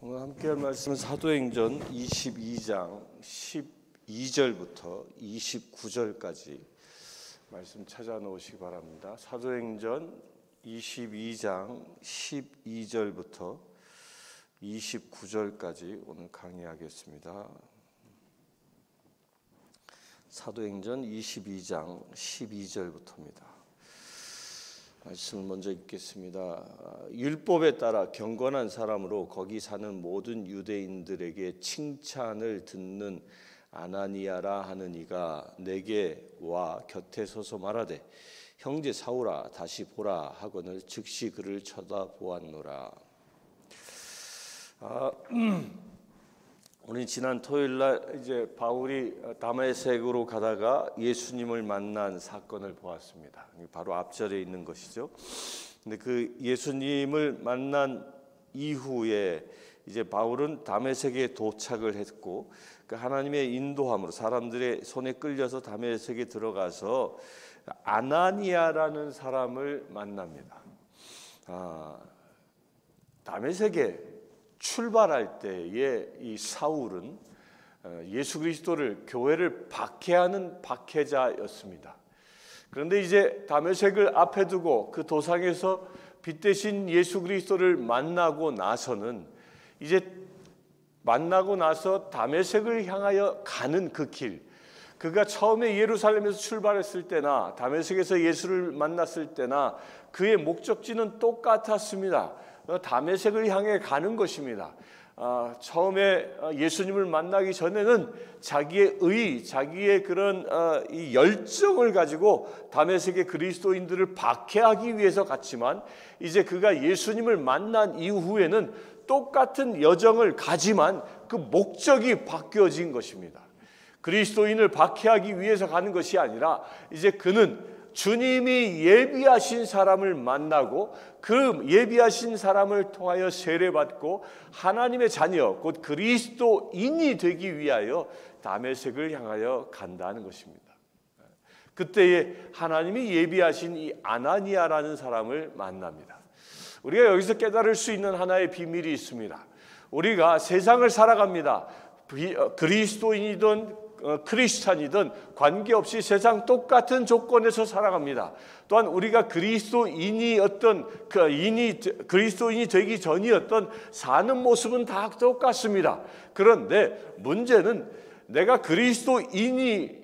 오늘 함께할 말씀은 사도행전 22장 12절부터 29절까지 말씀 찾아놓으시기 바랍니다. 사도행전 22장 12절부터 29절까지 오늘 강의하겠습니다. 사도행전 22장 12절부터입니다. 말씀을 먼저 읽겠습니다. 율법에 따라 경건한 사람으로 거기 사는 모든 유대인들에게 칭찬을 듣는 아나니아라 하는 이가 내게 와 곁에 서서 말하되 형제 사울아 다시 보라 하거늘 즉시 그를 쳐다보았노라. 우리 지난 토요일날 이제 바울이 다메섹으로 가다가 예수님을 만난 사건을 보았습니다. 바로 앞절에 있는 것이죠. 근데 그 예수님을 만난 이후에 이제 바울은 다메섹에 도착을 했고 그 하나님의 인도함으로 사람들의 손에 끌려서 다메섹에 들어가서 아나니아라는 사람을 만납니다. 다메섹에 출발할 때에 이 사울은 예수 그리스도를 교회를 박해하는 박해자였습니다. 그런데 이제 다메섹을 앞에 두고 그 도상에서 빛 대신 예수 그리스도를 만나고 나서는 이제 만나고 나서 다메섹을 향하여 가는 그 길, 그가 처음에 예루살렘에서 출발했을 때나 다메섹에서 예수를 만났을 때나 그의 목적지는 똑같았습니다. 다메섹을 향해 가는 것입니다. 처음에 예수님을 만나기 전에는 자기의 의, 자기의 그런 이 열정을 가지고 다메섹의 그리스도인들을 박해하기 위해서 갔지만 이제 그가 예수님을 만난 이후에는 똑같은 여정을 가지만 그 목적이 바뀌어진 것입니다. 그리스도인을 박해하기 위해서 가는 것이 아니라 이제 그는 주님이 예비하신 사람을 만나고 그 예비하신 사람을 통하여 세례받고 하나님의 자녀 곧 그리스도인이 되기 위하여 다메섹을 향하여 간다는 것입니다. 그때에 하나님이 예비하신 이 아나니아라는 사람을 만납니다. 우리가 여기서 깨달을 수 있는 하나의 비밀이 있습니다. 우리가 세상을 살아갑니다. 그리스도인이든 크리스찬이든 관계없이 세상 똑같은 조건에서 살아갑니다. 또한 우리가 그리스도인이 되기 전이었던 사는 모습은 다 똑같습니다. 그런데 문제는 내가 그리스도인이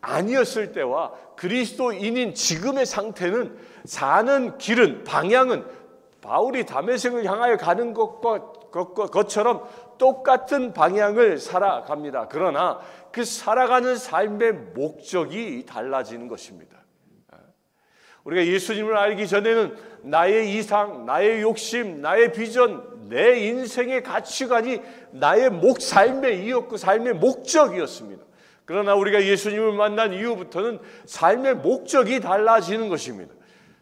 아니었을 때와 그리스도인인 지금의 상태는 사는 길은 방향은 바울이 다메섹을 향하여 가는 것처럼 똑같은 방향을 살아갑니다. 그러나 그 살아가는 삶의 목적이 달라지는 것입니다. 우리가 예수님을 알기 전에는 나의 이상, 나의 욕심, 나의 비전, 내 인생의 가치관이 나의 삶의 이었고 삶의 목적이었습니다. 그러나 우리가 예수님을 만난 이후부터는 삶의 목적이 달라지는 것입니다.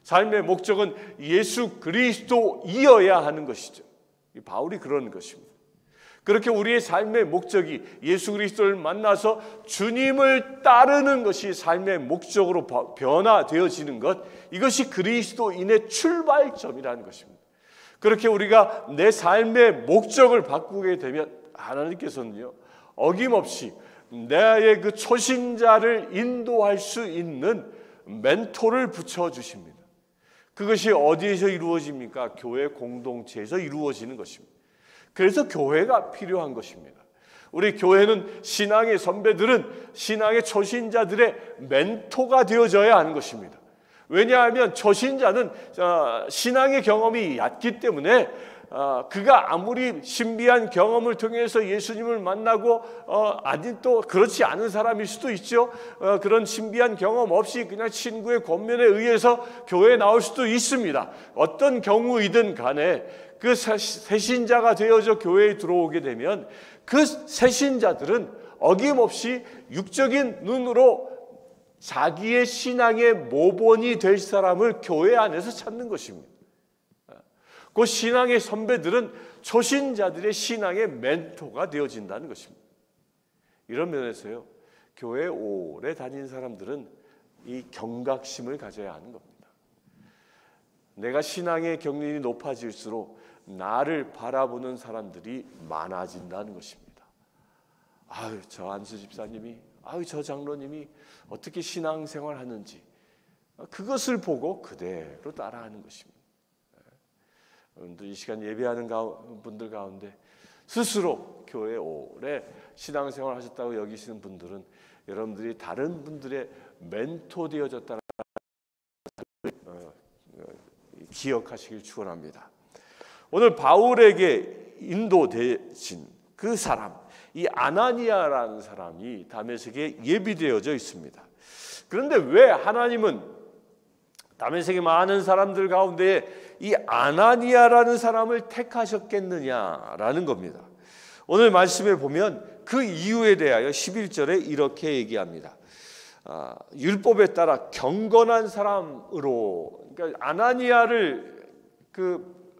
삶의 목적은 예수 그리스도이어야 하는 것이죠. 바울이 그런 것입니다. 그렇게 우리의 삶의 목적이 예수 그리스도를 만나서 주님을 따르는 것이 삶의 목적으로 변화되어지는 것, 이것이 그리스도인의 출발점이라는 것입니다. 그렇게 우리가 내 삶의 목적을 바꾸게 되면 하나님께서는요 어김없이 나의 그 초신자를 인도할 수 있는 멘토를 붙여주십니다. 그것이 어디에서 이루어집니까? 교회 공동체에서 이루어지는 것입니다. 그래서 교회가 필요한 것입니다. 우리 교회는 신앙의 선배들은 신앙의 초신자들의 멘토가 되어져야 하는 것입니다. 왜냐하면 초신자는 신앙의 경험이 얕기 때문에 그가 아무리 신비한 경험을 통해서 예수님을 만나고 아니 또 그렇지 않은 사람일 수도 있죠. 그런 신비한 경험 없이 그냥 친구의 권면에 의해서 교회에 나올 수도 있습니다. 어떤 경우이든 간에 그 새신자가 되어져 교회에 들어오게 되면 그 새신자들은 어김없이 육적인 눈으로 자기의 신앙의 모본이 될 사람을 교회 안에서 찾는 것입니다. 그 신앙의 선배들은 초신자들의 신앙의 멘토가 되어진다는 것입니다. 이런 면에서요, 교회에 오래 다닌 사람들은 이 경각심을 가져야 하는 겁니다. 내가 신앙의 경륜이 높아질수록 나를 바라보는 사람들이 많아진다는 것입니다. 아유, 저 안수 집사님이, 아유, 저 장로님이 어떻게 신앙생활 하는지 그것을 보고 그대로 따라하는 것입니다. 여러분들 이 시간 예배하는 분들 가운데 스스로 교회에 오래 신앙생활 하셨다고 여기시는 분들은 여러분들이 다른 분들의 멘토 되어졌다는 기억하시길 축원합니다. 오늘 바울에게 인도되신 그 사람, 이 아나니아라는 사람이 다메섹에 예비되어져 있습니다. 그런데 왜 하나님은 다메섹의 많은 사람들 가운데 이 아나니아라는 사람을 택하셨겠느냐라는 겁니다. 오늘 말씀에 보면 그 이유에 대하여 11절에 이렇게 얘기합니다. 율법에 따라 경건한 사람으로, 그러니까 아나니아를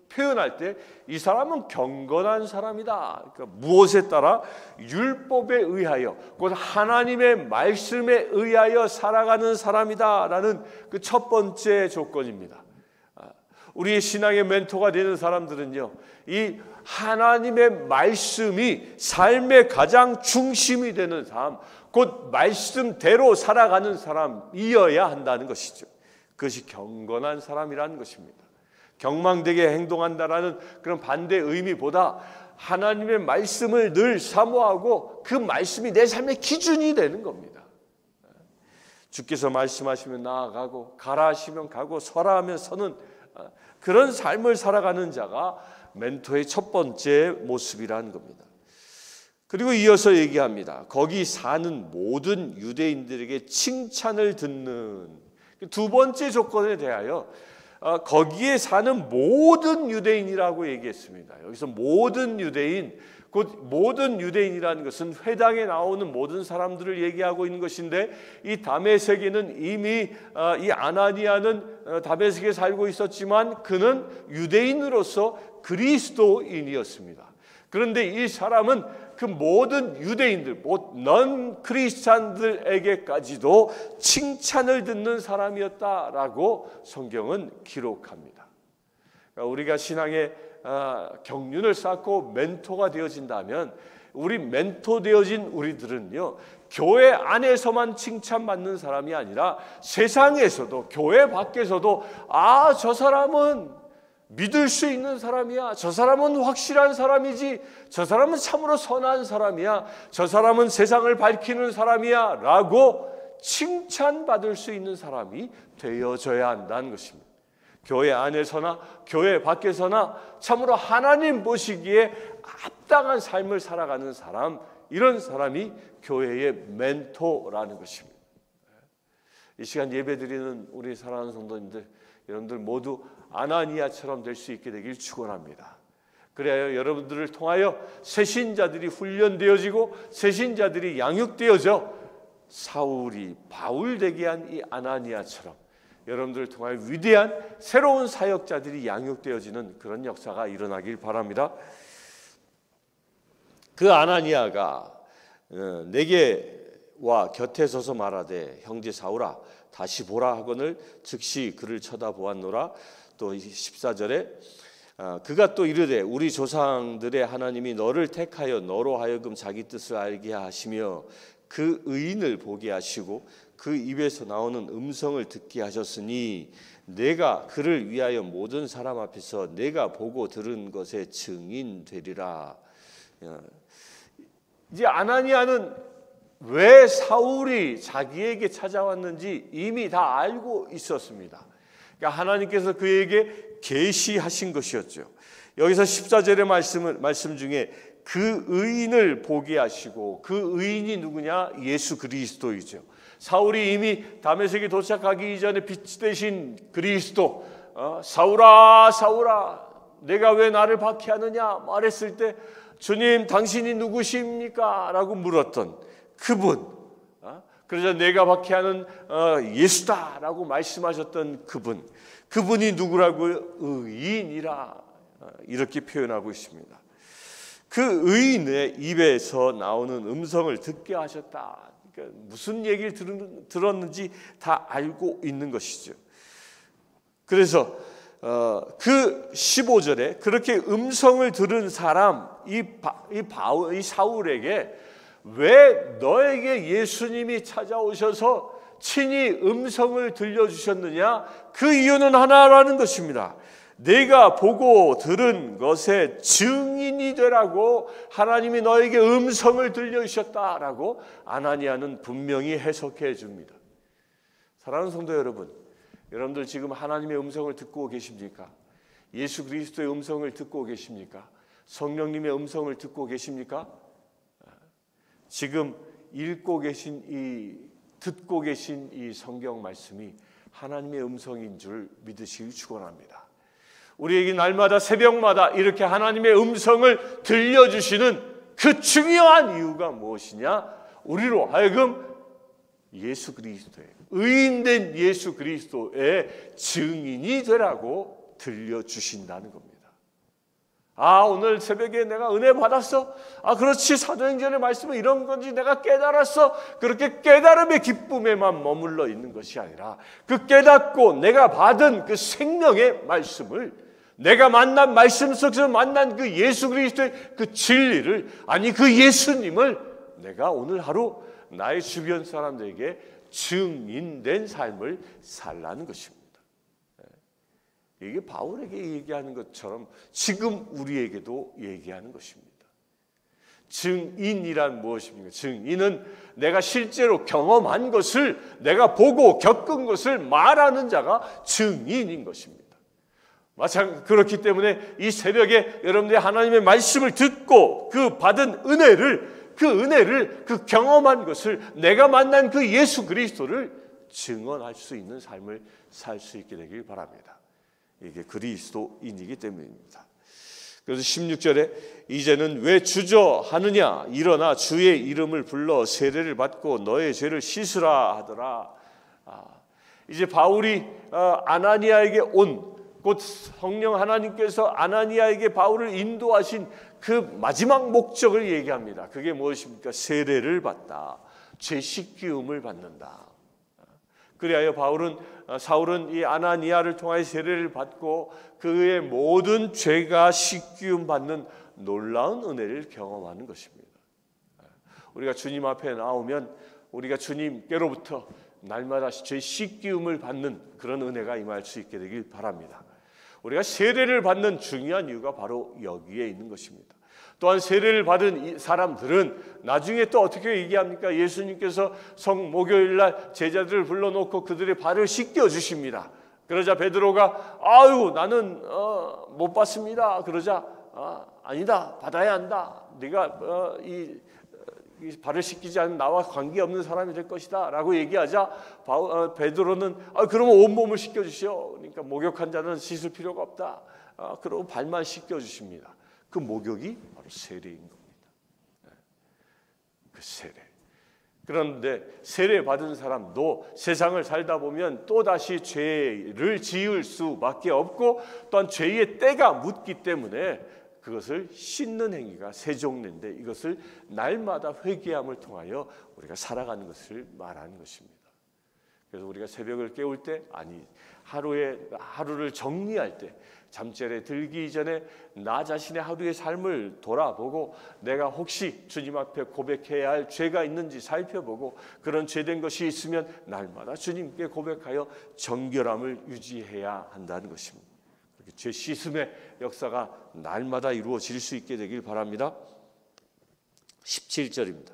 표현할 때 이 사람은 경건한 사람이다. 그러니까 무엇에 따라? 율법에 의하여, 곧 하나님의 말씀에 의하여 살아가는 사람이다라는 그 첫 번째 조건입니다. 우리의 신앙의 멘토가 되는 사람들은요, 이 하나님의 말씀이 삶의 가장 중심이 되는 사람, 곧 말씀대로 살아가는 사람이어야 한다는 것이죠. 그것이 경건한 사람이라는 것입니다. 경망되게 행동한다라는 그런 반대 의미보다 하나님의 말씀을 늘 사모하고 그 말씀이 내 삶의 기준이 되는 겁니다. 주께서 말씀하시면 나아가고, 가라 하시면 가고, 서라 하면 서는 그런 삶을 살아가는 자가 멘토의 첫 번째 모습이라는 겁니다. 그리고 이어서 얘기합니다. 거기 사는 모든 유대인들에게 칭찬을 듣는 두 번째 조건에 대하여 거기에 사는 모든 유대인이라고 얘기했습니다. 여기서 모든 유대인, 곧 모든 유대인이라는 것은 회당에 나오는 모든 사람들을 얘기하고 있는 것인데, 이 다메섹에는 이미 이 아나니아는 다메섹에 살고 있었지만 그는 유대인으로서 그리스도인이었습니다. 그런데 이 사람은 그 모든 유대인들, 넌 크리스찬들에게까지도 칭찬을 듣는 사람이었다라고 성경은 기록합니다. 그러니까 우리가 신앙의 경륜을 쌓고 멘토가 되어진다면, 우리 멘토 되어진 우리들은요, 교회 안에서만 칭찬받는 사람이 아니라 세상에서도, 교회 밖에서도, 저 사람은 믿을 수 있는 사람이야, 저 사람은 확실한 사람이지, 저 사람은 참으로 선한 사람이야, 저 사람은 세상을 밝히는 사람이야 라고 칭찬받을 수 있는 사람이 되어져야 한다는 것입니다. 교회 안에서나 교회 밖에서나 참으로 하나님 보시기에 합당한 삶을 살아가는 사람, 이런 사람이 교회의 멘토라는 것입니다. 이 시간 예배드리는 우리 사랑하는 성도님들, 여러분들 모두 아나니아처럼 될 수 있게 되길 축원합니다. 그래야 여러분들을 통하여 새신자들이 훈련되어지고 새신자들이 양육되어져 사울이 바울 되게 한 이 아나니아처럼 여러분들을 통하여 위대한 새로운 사역자들이 양육되어지는 그런 역사가 일어나길 바랍니다. 그 아나니아가 내게 와 곁에 서서 말하되, 형제 사울아 다시 보라 하거늘 즉시 그를 쳐다보았노라. 또 14절에 그가 또 이르되, 우리 조상들의 하나님이 너를 택하여 너로 하여금 자기 뜻을 알게 하시며 그 의인을 보게 하시고 그 입에서 나오는 음성을 듣게 하셨으니 내가 그를 위하여 모든 사람 앞에서 내가 보고 들은 것의 증인 되리라. 이제 아나니아는 왜 사울이 자기에게 찾아왔는지 이미 다 알고 있었습니다. 그러니까 하나님께서 그에게 계시하신 것이었죠. 여기서 14절의 말씀 중에 그 의인을 보게 하시고, 그 의인이 누구냐? 예수 그리스도이죠. 사울이 이미 다메섹에 도착하기 이전에 빛 대신 그리스도, 사울아 사울아 내가 왜 나를 박해하느냐 말했을 때, 주님 당신이 누구십니까? 라고 물었던 그분, 그러자 내가 박해하는 예수다라고 말씀하셨던 그분이 누구라고요? 의인이라, 이렇게 표현하고 있습니다. 그 의인의 입에서 나오는 음성을 듣게 하셨다. 그러니까 무슨 얘기를 들었는지 다 알고 있는 것이죠. 그래서 그 15절에 그렇게 음성을 들은 사람 이 사울에게 왜 너에게 예수님이 찾아오셔서 친히 음성을 들려주셨느냐? 그 이유는 하나라는 것입니다. 내가 보고 들은 것에 증인이 되라고 하나님이 너에게 음성을 들려주셨다라고 아나니아는 분명히 해석해 줍니다. 사랑하는 성도 여러분, 여러분들 지금 하나님의 음성을 듣고 계십니까? 예수 그리스도의 음성을 듣고 계십니까? 성령님의 음성을 듣고 계십니까? 지금 듣고 계신 이 성경 말씀이 하나님의 음성인 줄 믿으시기 축원합니다. 우리에게 날마다 새벽마다 이렇게 하나님의 음성을 들려주시는 그 중요한 이유가 무엇이냐? 우리로 하여금 예수 그리스도의 의인된 예수 그리스도의 증인이 되라고 들려주신다는 겁니다. 오늘 새벽에 내가 은혜 받았어? 그렇지, 사도행전의 말씀은 이런 건지 내가 깨달았어. 그렇게 깨달음의 기쁨에만 머물러 있는 것이 아니라 그 깨닫고 내가 받은 그 생명의 말씀을, 내가 만난 말씀 속에서 만난 그 예수 그리스도의 그 진리를, 아니 그 예수님을 내가 오늘 하루 나의 주변 사람들에게 증인된 삶을 살라는 것입니다. 이게 바울에게 얘기하는 것처럼 지금 우리에게도 얘기하는 것입니다. 증인이란 무엇입니까? 증인은 내가 실제로 경험한 것을, 내가 보고 겪은 것을 말하는 자가 증인인 것입니다. 그렇기 때문에 이 새벽에 여러분들이 하나님의 말씀을 듣고 그 받은 은혜를, 그 경험한 것을, 내가 만난 그 예수 그리스도를 증언할 수 있는 삶을 살 수 있게 되길 바랍니다. 이게 그리스도인이기 때문입니다. 그래서 16절에 이제는 왜 주저하느냐? 일어나 주의 이름을 불러 세례를 받고 너의 죄를 씻으라 하더라. 이제 바울이 아나니아에게 곧 성령 하나님께서 아나니아에게 바울을 인도하신 그 마지막 목적을 얘기합니다. 그게 무엇입니까? 세례를 받다. 죄 씻기움을 받는다. 그리하여 사울은 이 아나니아를 통하여 세례를 받고 그의 모든 죄가 씻기움 받는 놀라운 은혜를 경험하는 것입니다. 우리가 주님 앞에 나오면 우리가 주님께로부터 날마다 죄 씻기움을 받는 그런 은혜가 임할 수 있게 되길 바랍니다. 우리가 세례를 받는 중요한 이유가 바로 여기에 있는 것입니다. 또한 세례를 받은 이 사람들은 나중에 또 어떻게 얘기합니까? 예수님께서 목요일날 제자들을 불러놓고 그들의 발을 씻겨 주십니다. 그러자 베드로가 나는 못 받습니다. 그러자 아니다, 받아야 한다. 네가 이 발을 씻기지 않은 나와 관계없는 사람이 될 것이다 라고 얘기하자 베드로는 그러면 온몸을 씻겨주시오. 그러니까 목욕한 자는 씻을 필요가 없다. 그러고 발만 씻겨주십니다. 그 목욕이 바로 세례인 겁니다. 그 세례. 그런데 세례 받은 사람도 세상을 살다 보면 또다시 죄를 지을 수밖에 없고 또한 죄의 때가 묻기 때문에 그것을 씻는 행위가 세종례인데 이것을 날마다 회개함을 통하여 우리가 살아가는 것을 말하는 것입니다. 그래서 우리가 새벽을 깨울 때, 하루를 정리할 때, 잠자리에 들기 전에 나 자신의 하루의 삶을 돌아보고 내가 혹시 주님 앞에 고백해야 할 죄가 있는지 살펴보고 그런 죄된 것이 있으면 날마다 주님께 고백하여 정결함을 유지해야 한다는 것입니다. 죄 씻음의 역사가 날마다 이루어질 수 있게 되길 바랍니다. 17절입니다.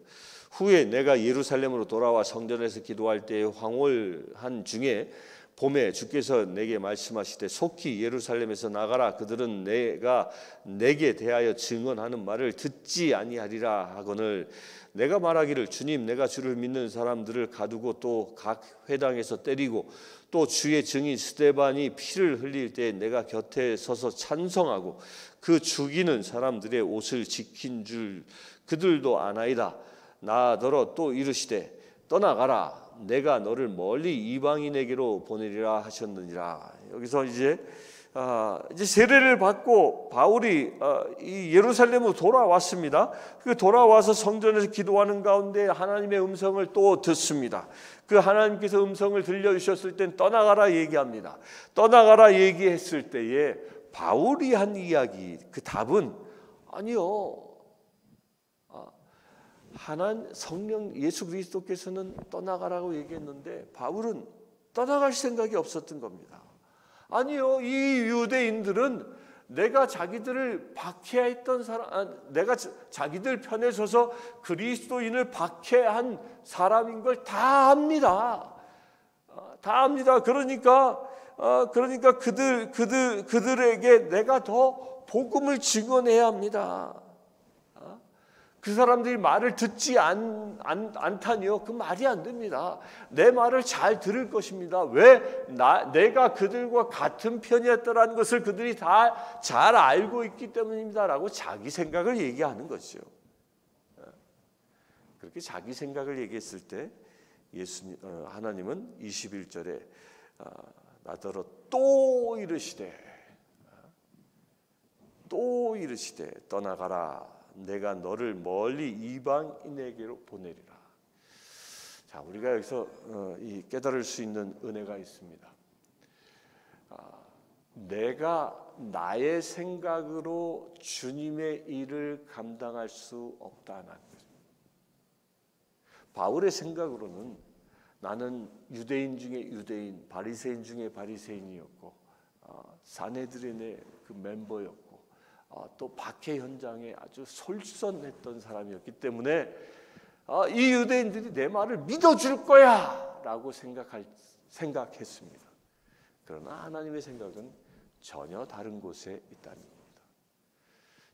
후에 내가 예루살렘으로 돌아와 성전에서 기도할 때에 황홀한 중에 봄에 주께서 내게 말씀하시되 속히 예루살렘에서 나가라. 그들은 내가 내게 대하여 증언하는 말을 듣지 아니하리라 하거늘 내가 말하기를 주님 내가 주를 믿는 사람들을 가두고 또 각 회당에서 때리고 또 주의 증인 스데반이 피를 흘릴 때 내가 곁에 서서 찬송하고 그 죽이는 사람들의 옷을 지킨 줄 그들도 아나이다. 나더러 또 이르시되 떠나가라. 내가 너를 멀리 이방인에게로 보내리라 하셨느니라. 여기서 이제 이제 세례를 받고 바울이 이 예루살렘으로 돌아왔습니다. 그 돌아와서 성전에서 기도하는 가운데 하나님의 음성을 또 듣습니다. 그 하나님께서 음성을 들려주셨을 땐 떠나가라 얘기합니다. 떠나가라 얘기했을 때에 바울이 한 이야기, 그 답은 아니요. 하나님 성령 예수 그리스도께서는 떠나가라고 얘기했는데 바울은 떠나갈 생각이 없었던 겁니다. 아니요, 이 유대인들은 내가 자기들을 박해했던 사람, 내가 자기들 편에 서서 그리스도인을 박해한 사람인 걸 다 압니다. 다 압니다. 그러니까 그들에게 내가 더 복음을 증언해야 합니다. 그 사람들이 말을 듣지 않다니요. 그 말이 안 됩니다. 내 말을 잘 들을 것입니다. 왜? 내가 그들과 같은 편이었다라는 것을 그들이 다 잘 알고 있기 때문입니다라고 자기 생각을 얘기하는 거죠. 그렇게 자기 생각을 얘기했을 때 하나님은 21절에 나더러 또 이르시되 떠나가라. 내가 너를 멀리 이방인에게로 보내리라. 자, 우리가 여기서 이 깨달을 수 있는 은혜가 있습니다. 내가 나의 생각으로 주님의 일을 감당할 수 없다는 거죠. 바울의 생각으로는 나는 유대인 중에 유대인, 바리새인 중에 바리새인이었고 사내들인의 그 멤버였고 또 박해 현장에 아주 솔선했던 사람이었기 때문에 이 유대인들이 내 말을 믿어줄 거야 라고 생각했습니다. 그러나 하나님의 생각은 전혀 다른 곳에 있다는 겁니다.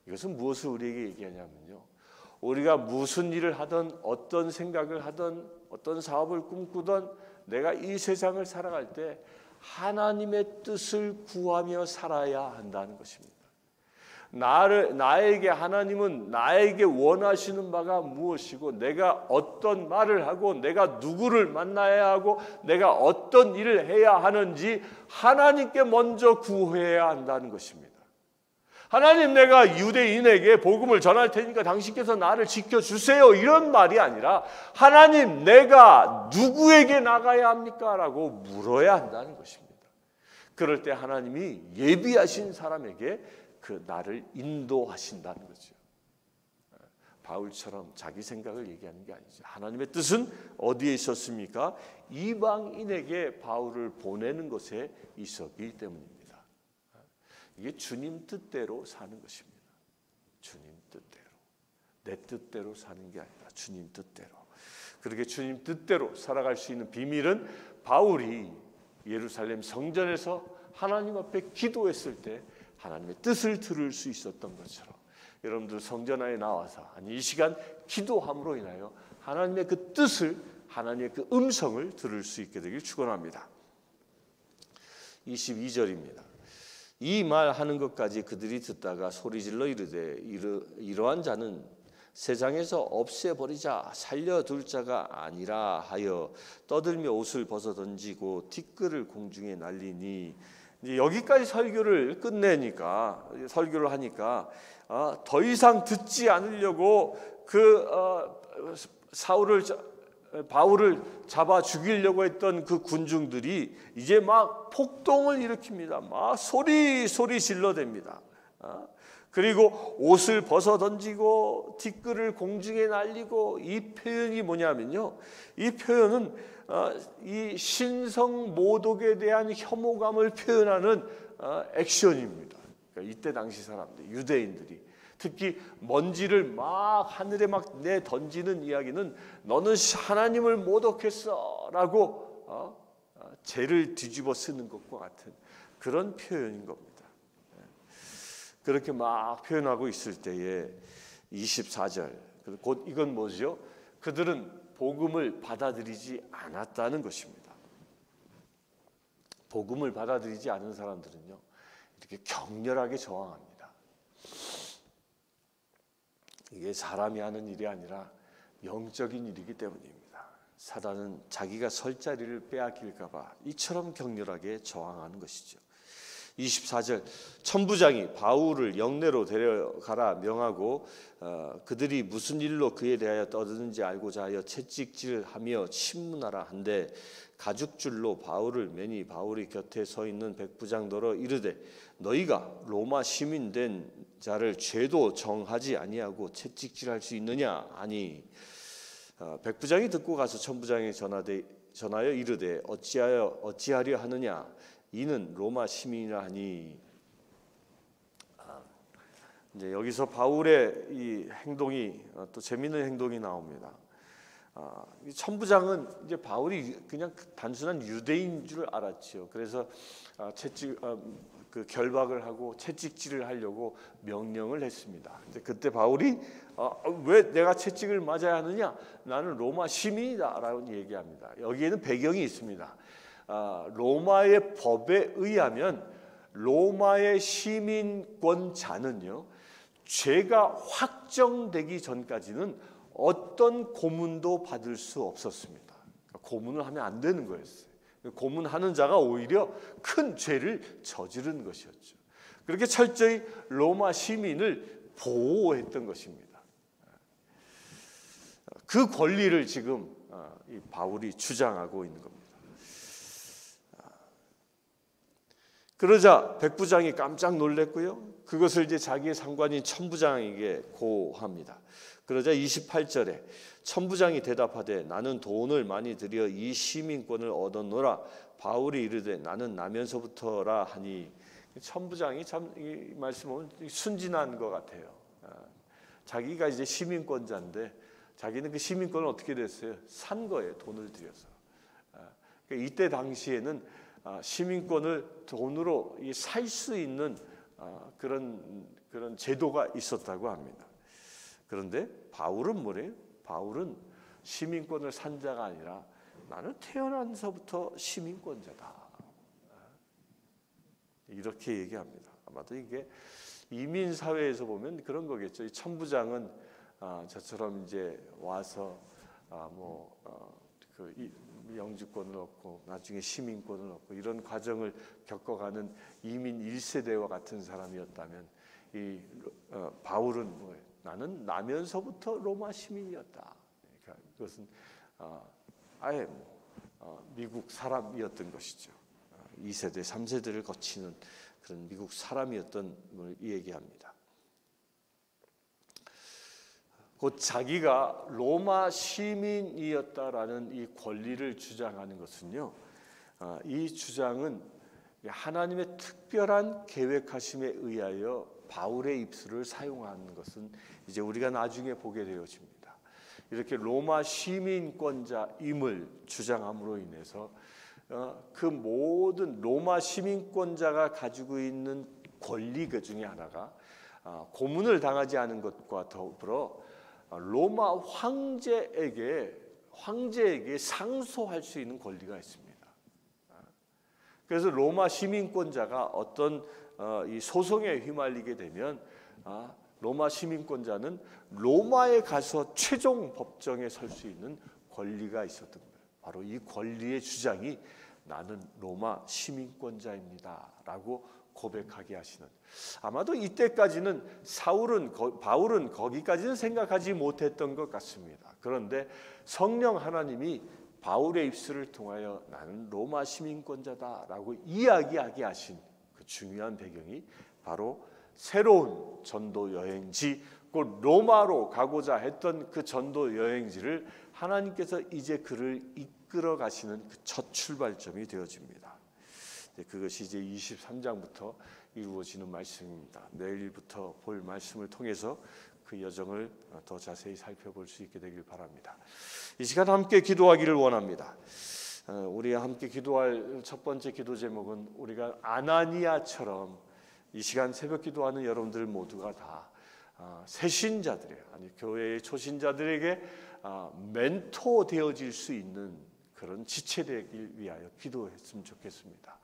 이것은 무엇을 우리에게 얘기하냐면요, 우리가 무슨 일을 하든 어떤 생각을 하든 어떤 사업을 꿈꾸든 내가 이 세상을 살아갈 때 하나님의 뜻을 구하며 살아야 한다는 것입니다. 나에게 하나님은 나에게 원하시는 바가 무엇이고 내가 어떤 말을 하고 내가 누구를 만나야 하고 내가 어떤 일을 해야 하는지 하나님께 먼저 구해야 한다는 것입니다. 하나님, 내가 유대인에게 복음을 전할 테니까 당신께서 나를 지켜주세요, 이런 말이 아니라 하나님, 내가 누구에게 나가야 합니까? 라고 물어야 한다는 것입니다. 그럴 때 하나님이 예비하신 사람에게 그 나를 인도하신다는 거죠. 바울처럼 자기 생각을 얘기하는 게 아니죠. 하나님의 뜻은 어디에 있었습니까? 이방인에게 바울을 보내는 것에 있었기 때문입니다. 이게 주님 뜻대로 사는 것입니다. 주님 뜻대로. 내 뜻대로 사는 게 아니라 주님 뜻대로. 그렇게 주님 뜻대로 살아갈 수 있는 비밀은 바울이 예루살렘 성전에서 하나님 앞에 기도했을 때 하나님의 뜻을 들을 수 있었던 것처럼 여러분들 성전 안에 나와서 이 시간 기도함으로 인하여 하나님의 그 뜻을, 하나님의 그 음성을 들을 수 있게 되길 축원합니다. 22절입니다. 이 말 하는 것까지 그들이 듣다가 소리질러 이르되 이러한 자는 세상에서 없애버리자, 살려둘 자가 아니라 하여 떠들며 옷을 벗어 던지고 티끌을 공중에 날리니, 이제 여기까지 설교를 끝내니까, 설교를 하니까 더 이상 듣지 않으려고 바울을 잡아 죽이려고 했던 그 군중들이 이제 막 폭동을 일으킵니다. 막 소리 질러댑니다. 그리고 옷을 벗어 던지고 티끌을 공중에 날리고, 이 표현이 뭐냐면요, 이 표현은 이 신성 모독에 대한 혐오감을 표현하는 액션입니다. 그러니까 이때 당시 사람들, 유대인들이 특히 먼지를 막 하늘에 막 내 던지는 이야기는 너는 하나님을 모독했어라고 죄를 뒤집어 쓰는 것과 같은 그런 표현인 겁니다. 그렇게 막 표현하고 있을 때에 24절, 곧 이건 뭐죠? 그들은 복음을 받아들이지 않았다는 것입니다. 복음을 받아들이지 않은 사람들은요, 이렇게 격렬하게 저항합니다. 이게 사람이 하는 일이 아니라 영적인 일이기 때문입니다. 사단은 자기가 설 자리를 빼앗길까 봐 이처럼 격렬하게 저항하는 것이죠. 24절 천부장이 바울을 영내로 데려가라 명하고 그들이 무슨 일로 그에 대하여 떠드는지 알고자 하여 채찍질하며 신문하라 한데 가죽줄로 바울을 매니 바울이 곁에 서 있는 백부장더러 이르되 너희가 로마 시민 된 자를 죄도 정하지 아니하고 채찍질할 수 있느냐 하니 백부장이 듣고 가서 천부장에 전하여 이르되 어찌하려 하느냐 이는 로마 시민이라 하니. 이제 여기서 바울의 이 행동이 또 재미있는 행동이 나옵니다. 이 천부장은 이제 바울이 그냥 단순한 유대인인 줄 알았죠. 그래서 그 결박을 하고 채찍질을 하려고 명령을 했습니다. 근데 그때 바울이 왜 내가 채찍을 맞아야 하느냐? 나는 로마 시민이다라고 얘기합니다. 여기에는 배경이 있습니다. 로마의 법에 의하면 로마의 시민권자는요, 죄가 확정되기 전까지는 어떤 고문도 받을 수 없었습니다. 고문을 하면 안 되는 거였어요. 고문하는 자가 오히려 큰 죄를 저지른 것이었죠. 그렇게 철저히 로마 시민을 보호했던 것입니다. 그 권리를 지금 이 바울이 주장하고 있는 겁니다. 그러자 백부장이 깜짝 놀랐고요. 그것을 이제 자기의 상관인 천부장에게 고합니다. 그러자 28절에 천부장이 대답하되 나는 돈을 많이 들여 이 시민권을 얻었노라. 바울이 이르되 나는 나면서부터라 하니. 천부장이 참 이 말씀은 순진한 것 같아요. 자기가 이제 시민권자인데 자기는 그 시민권을 어떻게 됐어요? 산 거예요. 돈을 들여서. 그러니까 이때 당시에는 시민권을 돈으로 살 수 있는 그런 제도가 있었다고 합니다. 그런데 바울은 뭐래요? 바울은 시민권을 산 자가 아니라 나는 태어나서부터 시민권자다. 이렇게 얘기합니다. 아마도 이게 이민 사회에서 보면 그런 거겠죠. 이 천부장은 저처럼 이제 와서 그 영주권을 얻고 나중에 시민권을 얻고 이런 과정을 겪어가는 이민 1세대와 같은 사람이었다면 이 바울은 뭐예요? 나는 나면서부터 로마 시민이었다. 그러니까 그것은 아예 미국 사람이었던 것이죠. 2세대, 3세대를 거치는 그런 미국 사람이었던 걸 얘기합니다. 곧 자기가 로마 시민이었다라는 이 권리를 주장하는 것은요, 이 주장은 하나님의 특별한 계획하심에 의하여 바울의 입술을 사용하는 것은 이제 우리가 나중에 보게 되어집니다. 이렇게 로마 시민권자임을 주장함으로 인해서 그 모든 로마 시민권자가 가지고 있는 권리 그 중에 하나가 고문을 당하지 않은 것과 더불어 로마 황제에게 상소할 수 있는 권리가 있습니다. 그래서 로마 시민권자가 어떤 이 소송에 휘말리게 되면 로마 시민권자는 로마에 가서 최종 법정에 설 수 있는 권리가 있었던 거예요. 바로 이 권리의 주장이 나는 로마 시민권자입니다라고 고백하게 하시는. 아마도 이때까지는 바울은 거기까지는 생각하지 못했던 것 같습니다. 그런데 성령 하나님이 바울의 입술을 통하여 나는 로마 시민권자다라고 이야기하게 하신 그 중요한 배경이 바로 새로운 전도 여행지, 곧 로마로 가고자 했던 그 전도 여행지를 하나님께서 이제 그를 이끌어 가시는 그 첫 출발점이 되어집니다. 그것이 이제 23장부터 이루어지는 말씀입니다. 내일부터 볼 말씀을 통해서 그 여정을 더 자세히 살펴볼 수 있게 되길 바랍니다. 이 시간 함께 기도하기를 원합니다. 우리 함께 기도할 첫 번째 기도 제목은 우리가 아나니아처럼 이 시간 새벽 기도하는 여러분들 모두가 다 새신자들이에요. 아니 교회의 초신자들에게 멘토 되어질 수 있는 그런 지체되길 위하여 기도했으면 좋겠습니다.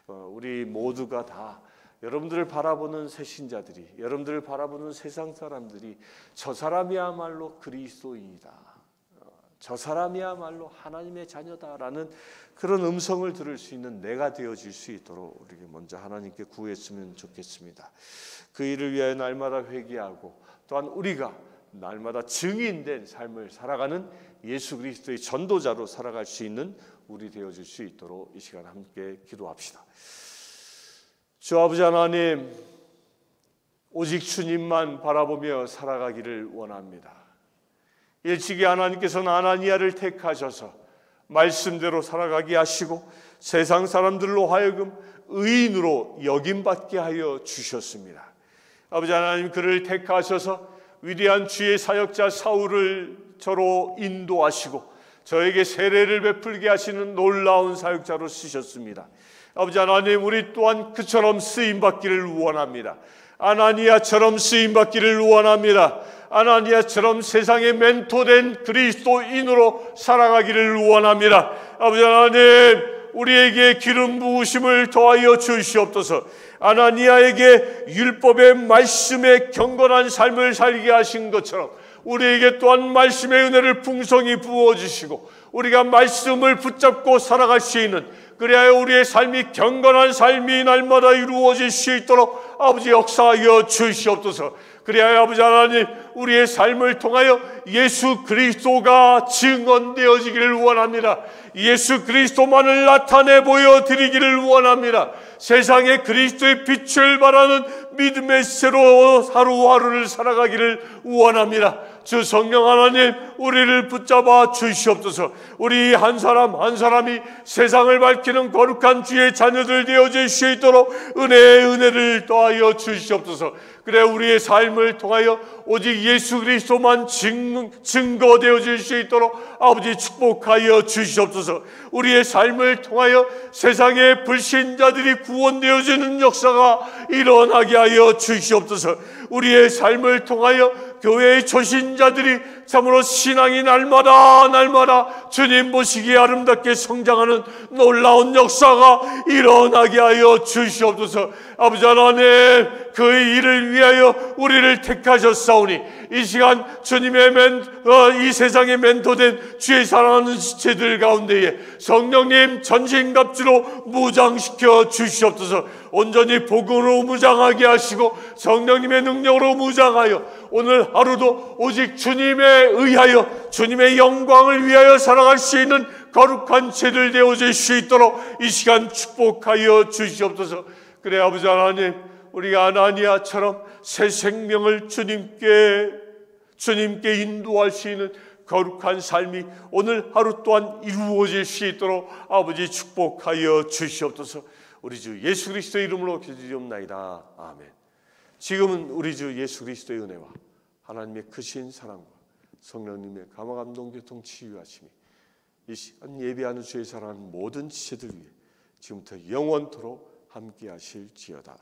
우리 모두가 다 여러분들을 바라보는 새신자들이, 여러분들을 바라보는 세상 사람들이 저 사람이야말로 그리스도인이다. 저 사람이야말로 하나님의 자녀다라는 그런 음성을 들을 수 있는 내가 되어질 수 있도록 우리가 먼저 하나님께 구했으면 좋겠습니다. 그 일을 위하여 날마다 회개하고 또한 우리가 날마다 증인된 삶을 살아가는 예수 그리스도의 전도자로 살아갈 수 있는 우리 되어질 수 있도록 이 시간 함께 기도합시다. 주 아버지 하나님, 오직 주님만 바라보며 살아가기를 원합니다. 일찍이 하나님께서는 아나니아를 택하셔서 말씀대로 살아가게 하시고 세상 사람들로 하여금 의인으로 여김받게 하여 주셨습니다. 아버지 하나님, 그를 택하셔서 위대한 주의 사역자 사울을 저로 인도하시고 저에게 세례를 베풀게 하시는 놀라운 사역자로 쓰셨습니다. 아버지 하나님, 우리 또한 그처럼 쓰임받기를 원합니다. 아나니아처럼 쓰임받기를 원합니다. 아나니아처럼 세상에 멘토된 그리스도인으로 살아가기를 원합니다. 아버지 하나님, 우리에게 기름 부으심을 더하여 주시옵소서. 아나니아에게 율법의 말씀에 경건한 삶을 살게 하신 것처럼 우리에게 또한 말씀의 은혜를 풍성히 부어주시고 우리가 말씀을 붙잡고 살아갈 수 있는, 그래야 우리의 삶이 경건한 삶이 날마다 이루어질 수 있도록 아버지 역사하여 주시옵소서. 그래야 아버지 하나님, 우리의 삶을 통하여 예수 그리스도가 증언되어지기를 원합니다. 예수 그리스도만을 나타내 보여드리기를 원합니다. 세상에 그리스도의 빛을 발하는 믿음의 새로 하루하루를 살아가기를 원합니다. 주 성령 하나님, 우리를 붙잡아 주시옵소서. 우리 한 사람 한 사람이 세상을 밝히는 거룩한 주의 자녀들 되어질 수 있도록 은혜의 은혜를 더하여 주시옵소서. 그래 우리의 삶을 통하여 오직 예수 그리스도만 증거되어질 수 있도록 아버지 축복하여 주시옵소서. 우리의 삶을 통하여 세상의 불신자들이 구원되어지는 역사가 일어나게 하여 주시옵소서. 우리의 삶을 통하여 교회의 초신자들이 참으로 신앙이 날마다 주님 보시기에 아름답게 성장하는 놀라운 역사가 일어나게 하여 주시옵소서. 아버지 하나님, 그 일을 위하여 우리를 택하셨사오니 이 시간 주님의 이 세상에 멘토된 주의 사랑하는 지체들 가운데에 성령님 전신갑주로 무장시켜 주시옵소서. 온전히 복음으로 무장하게 하시고 성령님의 능력으로 무장하여 오늘 하루도 오직 주님에 의하여 주님의 영광을 위하여 살아갈 수 있는 거룩한 죄들 되어질 수 있도록 이 시간 축복하여 주시옵소서. 그래 아버지 하나님, 우리가 아나니아처럼 새 생명을 주님께 인도할 수 있는 거룩한 삶이 오늘 하루 또한 이루어질 수 있도록 아버지 축복하여 주시옵소서. 우리 주 예수 그리스도의 이름으로 기도드리옵나이다. 아멘. 지금은 우리 주 예수 그리스도의 은혜와 하나님의 크신 사랑과 성령님의 감화 감동 교통 치유하심이 이 시간 예배하는 주의 사랑하는 모든 지체들 위해 지금부터 영원토록 함께 하실지어다.